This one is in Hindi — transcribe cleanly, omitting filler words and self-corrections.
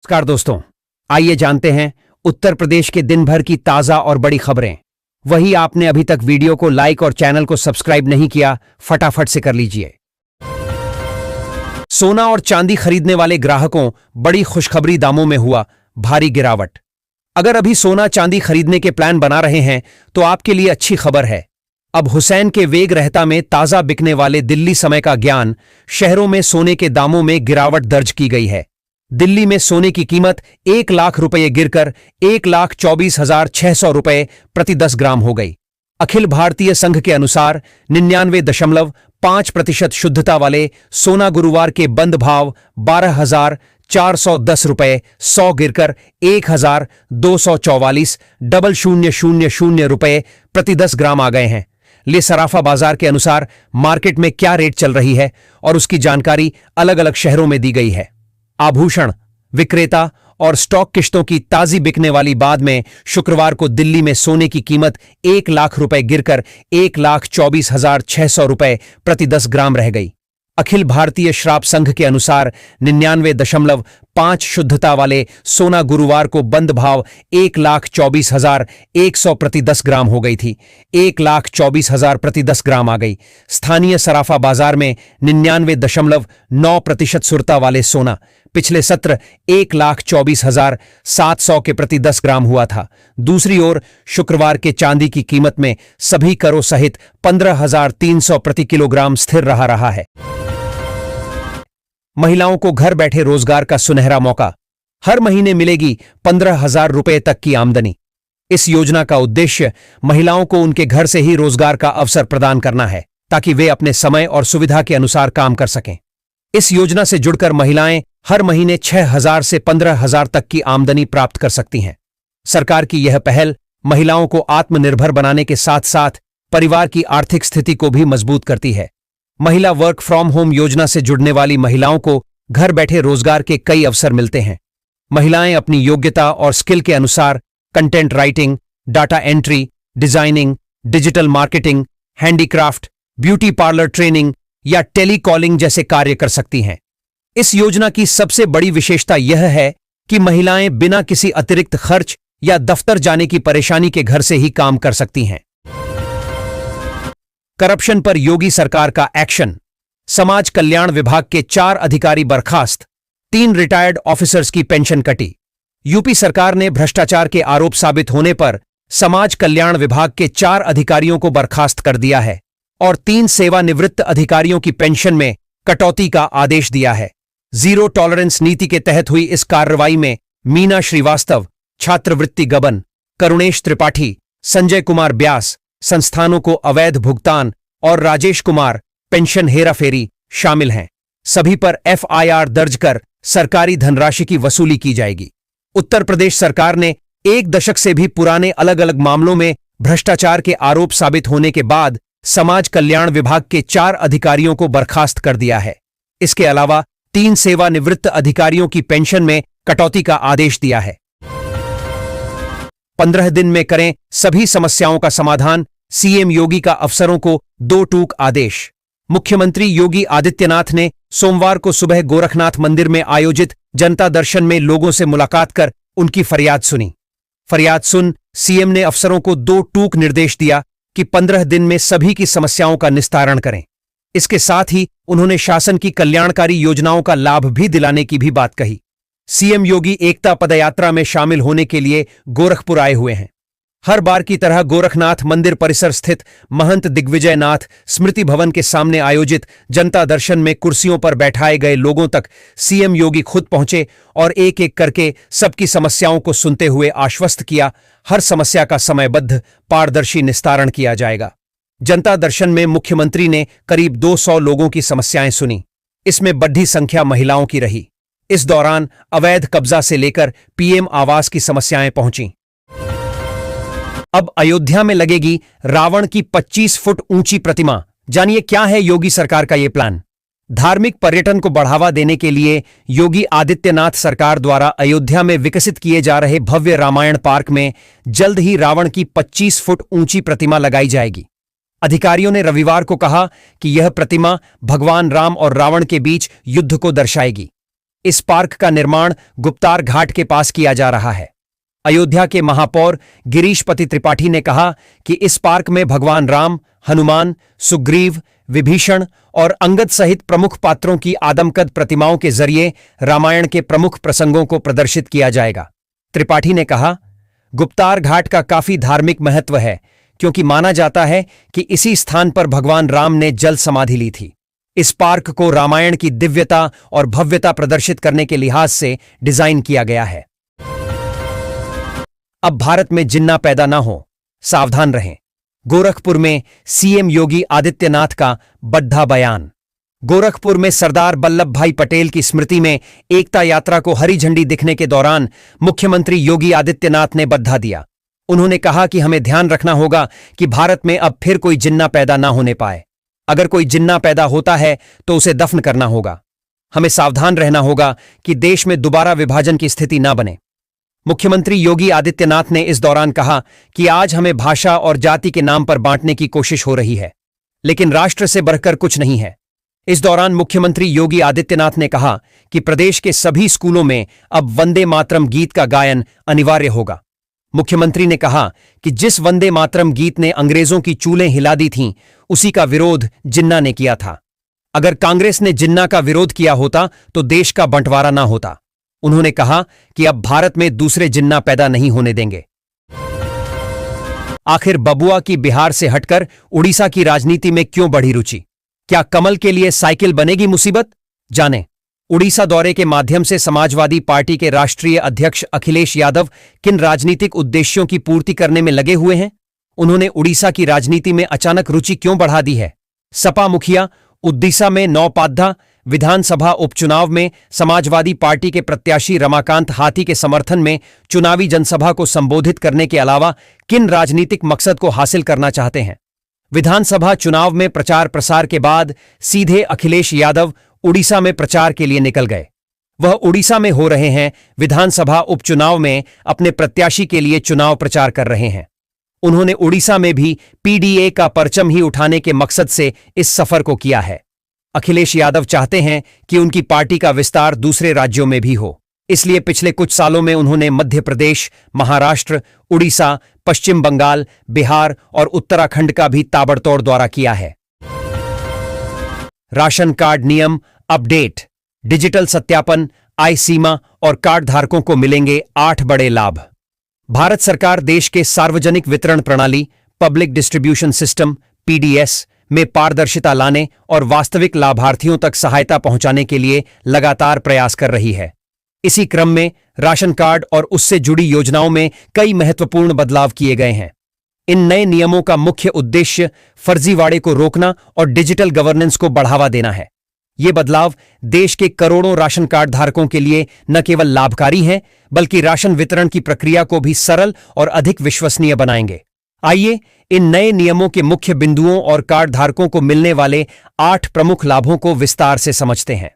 नमस्कार दोस्तों, आइए जानते हैं उत्तर प्रदेश के दिन भर की ताजा और बड़ी खबरें। वही आपने अभी तक वीडियो को लाइक और चैनल को सब्सक्राइब नहीं किया, फटाफट से कर लीजिए। सोना और चांदी खरीदने वाले ग्राहकों बड़ी खुशखबरी, दामों में हुआ भारी गिरावट। अगर अभी सोना चांदी खरीदने के प्लान बना रहे हैं तो आपके लिए अच्छी खबर है। अब हुसैन के वेग रहता में ताजा बिकने वाले दिल्ली समय का ज्ञान शहरों में सोने के दामों में गिरावट दर्ज की गई है। दिल्ली में सोने की कीमत 1 लाख रुपये गिरकर 1,24,600 रुपये प्रति 10 ग्राम हो गई। अखिल भारतीय संघ के अनुसार 99.5% शुद्धता वाले सोना गुरुवार के बंद भाव 12,410 रुपये 100 गिरकर 1,244,000 रुपये प्रति 10 ग्राम आ गए हैं। ले सराफा बाजार के अनुसार मार्केट में क्या रेट चल रही है और उसकी जानकारी अलग अलग शहरों में दी गई है। आभूषण विक्रेता और स्टॉक किश्तों की ताजी बिकने वाली बाद में शुक्रवार को दिल्ली में सोने की कीमत 1 लाख रुपए गिरकर 1,24,600 रुपए प्रति 10 ग्राम रह गई। अखिल भारतीय श्राप संघ के अनुसार 99.5 शुद्धता वाले सोना गुरुवार को बंद भाव 1,24,100 प्रति 10 ग्राम हो गई थी। 1,24,000 प्रति 10 ग्राम आ गई। स्थानीय सराफा बाजार में 99.9% सुरता वाले सोना पिछले सत्र 1,24,700 के प्रति 10 ग्राम हुआ था। दूसरी ओर शुक्रवार के चांदी की कीमत में सभी करों सहित 15,300 प्रति किलोग्राम स्थिर रहा है। महिलाओं को घर बैठे रोजगार का सुनहरा मौका। हर महीने मिलेगी 15,000 रुपये तक की आमदनी। इस योजना का उद्देश्य महिलाओं को उनके घर से ही रोजगार का अवसर प्रदान करना है, ताकि वे अपने समय और सुविधा के अनुसार काम कर सकें। इस योजना से जुड़कर महिलाएं हर महीने 6,000 से 15,000 तक की आमदनी प्राप्त कर सकती हैं। सरकार की यह पहल महिलाओं को आत्मनिर्भर बनाने के साथ साथ परिवार की आर्थिक स्थिति को भी मजबूत करती है। महिला वर्क फ्रॉम होम योजना से जुड़ने वाली महिलाओं को घर बैठे रोजगार के कई अवसर मिलते हैं। महिलाएं अपनी योग्यता और स्किल के अनुसार content writing, data entry, designing, digital marketing, handicraft, beauty parlour training या टेलीकॉलिंग जैसे कार्य कर सकती हैं। इस योजना की सबसे बड़ी विशेषता यह है कि महिलाएं बिना किसी अतिरिक्त खर्च या दफ्तर जाने की परेशानी के घर से ही काम कर सकती हैं। करप्शन पर योगी सरकार का एक्शन। समाज कल्याण विभाग के 4 अधिकारी बर्खास्त, 3 रिटायर्ड ऑफिसर्स की पेंशन कटी। यूपी सरकार ने भ्रष्टाचार के आरोप साबित होने पर समाज कल्याण विभाग के 4 अधिकारियों को बर्खास्त कर दिया है और 3 सेवानिवृत्त अधिकारियों की पेंशन में कटौती का आदेश दिया है। जीरो टॉलरेंस नीति के तहत हुई इस कार्रवाई में मीना श्रीवास्तव, छात्रवृत्ति गबन, करुणेश त्रिपाठी, संजय कुमार ब्यास, संस्थानों को अवैध भुगतान और राजेश कुमार, पेंशन हेराफेरी शामिल हैं। सभी पर एफआईआर दर्ज कर सरकारी धनराशि की वसूली की जाएगी। उत्तर प्रदेश सरकार ने 1 दशक से भी पुराने अलग अलग मामलों में भ्रष्टाचार के आरोप साबित होने के बाद समाज कल्याण विभाग के 4 अधिकारियों को बर्खास्त कर दिया है। इसके अलावा 3 सेवानिवृत्त अधिकारियों की पेंशन में कटौती का आदेश दिया है। 15 दिन में करें सभी समस्याओं का समाधान, सीएम योगी का अफसरों को 2 टूक आदेश। मुख्यमंत्री योगी आदित्यनाथ ने सोमवार को सुबह गोरखनाथ मंदिर में आयोजित जनता दर्शन में लोगों से मुलाकात कर उनकी फरियाद सुनी। फरियाद सुन सीएम ने अफसरों को 2 टूक निर्देश दिया कि 15 दिन में सभी की समस्याओं का निस्तारण करें। इसके साथ ही उन्होंने शासन की कल्याणकारी योजनाओं का लाभ भी दिलाने की भी बात कही। सीएम योगी एकता पदयात्रा में शामिल होने के लिए गोरखपुर आए हुए हैं। हर बार की तरह गोरखनाथ मंदिर परिसर स्थित महंत दिग्विजय नाथ स्मृति भवन के सामने आयोजित जनता दर्शन में कुर्सियों पर बैठाए गए लोगों तक सीएम योगी खुद पहुंचे और एक एक करके सबकी समस्याओं को सुनते हुए आश्वस्त किया, हर समस्या का समयबद्ध पारदर्शी निस्तारण किया जाएगा। जनता दर्शन में मुख्यमंत्री ने करीब 200 लोगों की समस्याएं सुनी। इसमें बढ़ी संख्या महिलाओं की रही। इस दौरान अवैध कब्जा से लेकर पीएम आवास की समस्याएं पहुंची। अब अयोध्या में लगेगी रावण की 25 फुट ऊंची प्रतिमा। जानिए क्या है योगी सरकार का यह प्लान। धार्मिक पर्यटन को बढ़ावा देने के लिए योगी आदित्यनाथ सरकार द्वारा अयोध्या में विकसित किए जा रहे भव्य रामायण पार्क में जल्द ही रावण की 25 फुट ऊंची प्रतिमा लगाई जाएगी। अधिकारियों ने रविवार को कहा कि यह प्रतिमा भगवान राम और रावण के बीच युद्ध को दर्शाएगी। इस पार्क का निर्माण गुप्तार घाट के पास किया जा रहा है। अयोध्या के महापौर गिरीशपति त्रिपाठी ने कहा कि इस पार्क में भगवान राम, हनुमान, सुग्रीव, विभीषण और अंगद सहित प्रमुख पात्रों की आदमकद प्रतिमाओं के जरिए रामायण के प्रमुख प्रसंगों को प्रदर्शित किया जाएगा। त्रिपाठी ने कहा, गुप्तार घाट का काफी धार्मिक महत्व है क्योंकि माना जाता है कि इसी स्थान पर भगवान राम ने जल समाधि ली थी। इस पार्क को रामायण की दिव्यता और भव्यता प्रदर्शित करने के लिहाज से डिजाइन किया गया है। अब भारत में जिन्ना पैदा ना हो, सावधान रहें। गोरखपुर में सीएम योगी आदित्यनाथ का बड्ढा बयान। गोरखपुर में सरदार वल्लभ भाई पटेल की स्मृति में एकता यात्रा को हरी झंडी दिखने के दौरान मुख्यमंत्री योगी आदित्यनाथ ने बड्ढा दिया। उन्होंने कहा कि हमें ध्यान रखना होगा कि भारत में अब फिर कोई जिन्ना पैदा ना होने पाए। अगर कोई जिन्ना पैदा होता है तो उसे दफन करना होगा। हमें सावधान रहना होगा कि देश में दोबारा विभाजन की स्थिति ना बने। मुख्यमंत्री योगी आदित्यनाथ ने इस दौरान कहा कि आज हमें भाषा और जाति के नाम पर बांटने की कोशिश हो रही है, लेकिन राष्ट्र से बढ़कर कुछ नहीं है। इस दौरान मुख्यमंत्री योगी आदित्यनाथ ने कहा कि प्रदेश के सभी स्कूलों में अब वंदे मातरम गीत का गायन अनिवार्य होगा। मुख्यमंत्री ने कहा कि जिस वंदे मातरम गीत ने अंग्रेजों की चूलें हिला दी थीं, उसी का विरोध जिन्ना ने किया था। अगर कांग्रेस ने जिन्ना का विरोध किया होता तो देश का बंटवारा ना होता। उन्होंने कहा कि अब भारत में दूसरे जिन्ना पैदा नहीं होने देंगे। आखिर बबुआ की बिहार से हटकर उड़ीसा की राजनीति में क्यों बढ़ी रुचि? क्या कमल के लिए साइकिल बनेगी मुसीबत? जानें। उड़ीसा दौरे के माध्यम से समाजवादी पार्टी के राष्ट्रीय अध्यक्ष अखिलेश यादव किन राजनीतिक उद्देश्यों की पूर्ति करने में लगे हुए हैं? उन्होंने उड़ीसा की राजनीति में अचानक रुचि क्यों बढ़ा दी है? सपा मुखिया उड़ीसा में नौपाद्धा विधानसभा उपचुनाव में समाजवादी पार्टी के प्रत्याशी रमाकांत हाथी के समर्थन में चुनावी जनसभा को संबोधित करने के अलावा किन राजनीतिक मकसद को हासिल करना चाहते हैं? विधानसभा चुनाव में प्रचार प्रसार के बाद सीधे अखिलेश यादव उड़ीसा में प्रचार के लिए निकल गए। वह उड़ीसा में हो रहे हैं विधानसभा उपचुनाव में अपने प्रत्याशी के लिए चुनाव प्रचार कर रहे हैं। उन्होंने उड़ीसा में भी पीडीए का परचम ही उठाने के मकसद से इस सफर को किया है। अखिलेश यादव चाहते हैं कि उनकी पार्टी का विस्तार दूसरे राज्यों में भी हो, इसलिए पिछले कुछ सालों में उन्होंने मध्य प्रदेश, महाराष्ट्र, उड़ीसा, पश्चिम बंगाल, बिहार और उत्तराखंड का भी ताबड़तोड़ दौरा किया है। राशन कार्ड नियम अपडेट। डिजिटल सत्यापन, आय सीमा और कार्ड धारकों को मिलेंगे 8 बड़े लाभ। भारत सरकार देश के सार्वजनिक वितरण प्रणाली पब्लिक डिस्ट्रीब्यूशन सिस्टम पीडीएस में पारदर्शिता लाने और वास्तविक लाभार्थियों तक सहायता पहुंचाने के लिए लगातार प्रयास कर रही है। इसी क्रम में राशन कार्ड और उससे जुड़ी योजनाओं में कई महत्वपूर्ण बदलाव किए गए हैं। इन नए नियमों का मुख्य उद्देश्य फर्जीवाड़े को रोकना और डिजिटल गवर्नेंस को बढ़ावा देना है। ये बदलाव देश के करोड़ों राशन कार्ड धारकों के लिए न केवल लाभकारी हैं, बल्कि राशन वितरण की प्रक्रिया को भी सरल और अधिक विश्वसनीय बनाएंगे। आइए इन नए नियमों के मुख्य बिंदुओं और कार्ड धारकों को मिलने वाले 8 प्रमुख लाभों को विस्तार से समझते हैं।